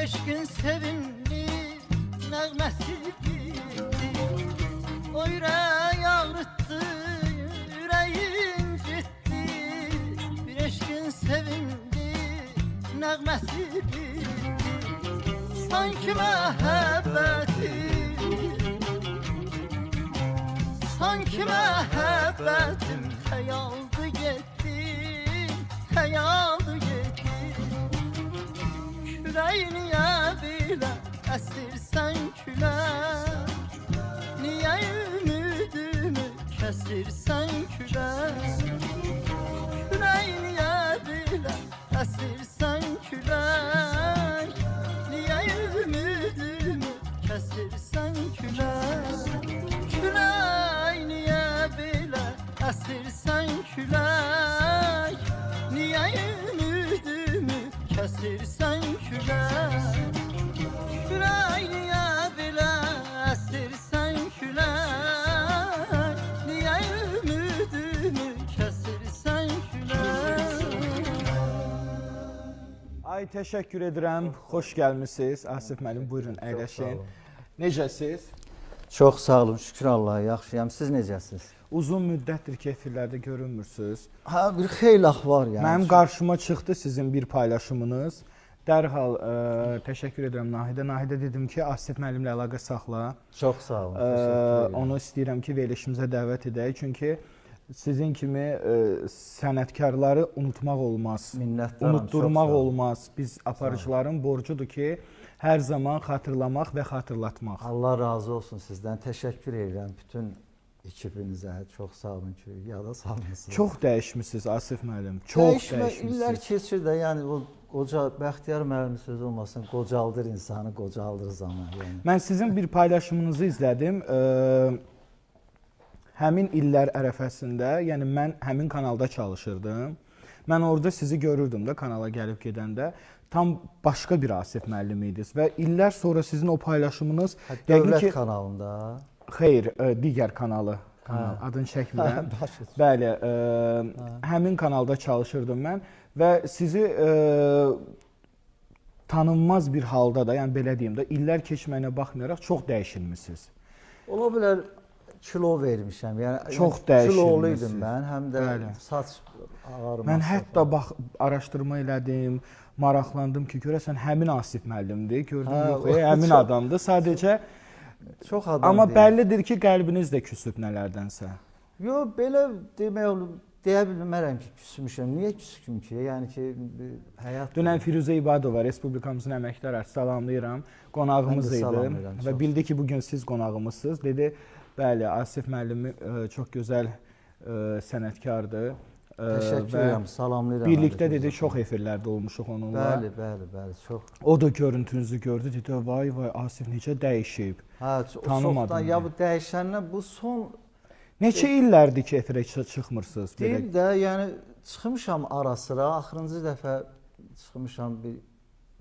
eşkin sevimli nəğməsi o ürək ağrıttı, ürəyin ciddi. Bir eşkin sevimli nəğməsi sanki məhəbbəti, sanki məhəbbətim xəyaldı getdi, xəyaldı getdi. Küləyi niyə belə əsirsən küləy, niyə ümidimi kəsirsən küləy? Küləyi niyə belə əsirsən küləy, niyə ümidimi kəsirsən küləy? Küləy niyə belə əsirsən küləy, niyə ümidimi kəsirsən küləy? Küləy niyə belə əsirsən küləy, niyə ümidimi kəsirsən küləy? Ay, təşəkkür edirəm. Xoş gəlmisiniz. Asif müəllim, buyurun, əyləşin. Necəsiz? Çox sağ olun, şükür Allaha, yaxşıyam. Siz necəsiniz? Uzun müddətdir ki, efirlərdə görünmürsünüz. Ha, bir xeyli var yəni. Mənim qarşıma çıxdı sizin bir paylaşımınız. Dərhal təşəkkür edirəm Nahidə. Nahidə dedim ki, Asif müəllimlə əlaqə saxla. Çox sağ olun, təşəkkür edirəm. Onu istəyirəm ki, verilişimizə dəvət edək. Çünki sizin kimi sənətkarları unutmaq olmaz. Minnətdaram, Unutdurmaq çox sağ olun. olmaz. Biz aparıcıların borcudur ki, hər zaman xatırlamaq və xatırlatmaq. Allah razı olsun sizdən. Təşəkkür edirəm bütün ekibinizə. Çox sağ olun ki, yada salmısınız. Çox dəyişmisiniz Asif müəllim. Çox İllər dəyişmisiniz. keçir də, yəni o qoca Bəxtiyar müəllimin sözü olmasın, qocaldır insanı, qocaldır zaman. Yəni. Mən sizin bir paylaşımınızı izlədim. Həmin illər ərəfəsində, yəni mən həmin kanalda çalışırdım. Mən orada sizi görürdüm də kanala gəlib gedəndə. Tam başqa bir Asif müəllim idiniz və illər sonra sizin o paylaşımınız Dövlət kanalında. Xeyr, digər kanalı. Adını çəkmirəm. Bəli, həmin kanalda çalışırdım mən və sizi tanınmaz bir halda da, yəni belə deyim də, illər keçməyinə baxmayaraq çox dəyişilmisiniz. Ola bilər kilo vermişəm. Yəni Çox dəyişilmisiniz. Kiloluydum mən, həm də Bəli. saç ağarması. Mən hətta araşdırma elədim, maraqlandım ki, görəsən həmin Asif müəllimdir. Gördüm, yox, həmin adamdır. Sadəcə çox adam. Amma bəllidir ki, qəlbiniz də küsüb nələrdənsə. Yox, belə demək olur, deyə bilmərəm ki, küsmüşəm. Niyə küsküm ki? Yəni ki, həyat... Dünən Firuzə İbadova, Respublikamızın əməkdar salamlayıram, qonağımız idi və bildi ki, bugün siz qonağımızsınız. Dedi, bəli, Asif müəllimi çox gözəl sənətkardır. Təşəkkür edirəm, salamlayıram. Birlikdə dedi, çox efirlərdə olmuşuq onunla. Bəli, çox. O da görüntünüzü gördü, dedi, vay, Asif necə dəyişib. Hə, çoxdan, ya bu dəyişəndən bu son... Neçə illərdir ki, efirə çıxmırsınız? Deyil də, yəni çıxmışam ara sıra, axırıncı dəfə çıxmışam bir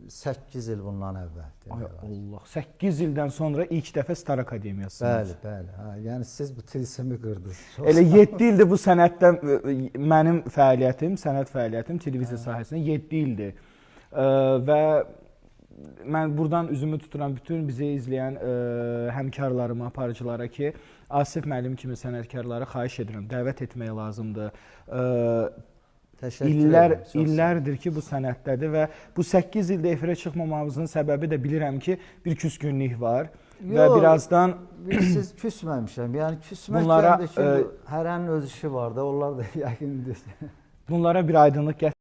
8 il bundan əvvəl. Ay Allah, 8 ildən sonra ilk dəfə Star Akademiyasınız. Bəli, yəni siz bu tilsimi qırdınız. Elə 7 ildir bu sənətdə mənim fəaliyyətim, sənət fəaliyyətim televiziya sahəsində 7 ildir. Və mən buradan üzümü tuturam bütün bizi izləyən həmkarlarıma, aparıcılara ki, Asif müəllim kimi sənətkarları xahiş edirəm, dəvət etmək lazımdır. İllərdir ki, bu sənətdədir və bu 8 ildə efirə çıxmamamızın səbəbi də bilirəm ki, bir küskünlük var və birazdan... Siz küsməmişəm, yəni küsmək deyəndə ki, hərənin öz işi var da, onlar da yəqindir. Bunlara bir aydınlıq gətirir.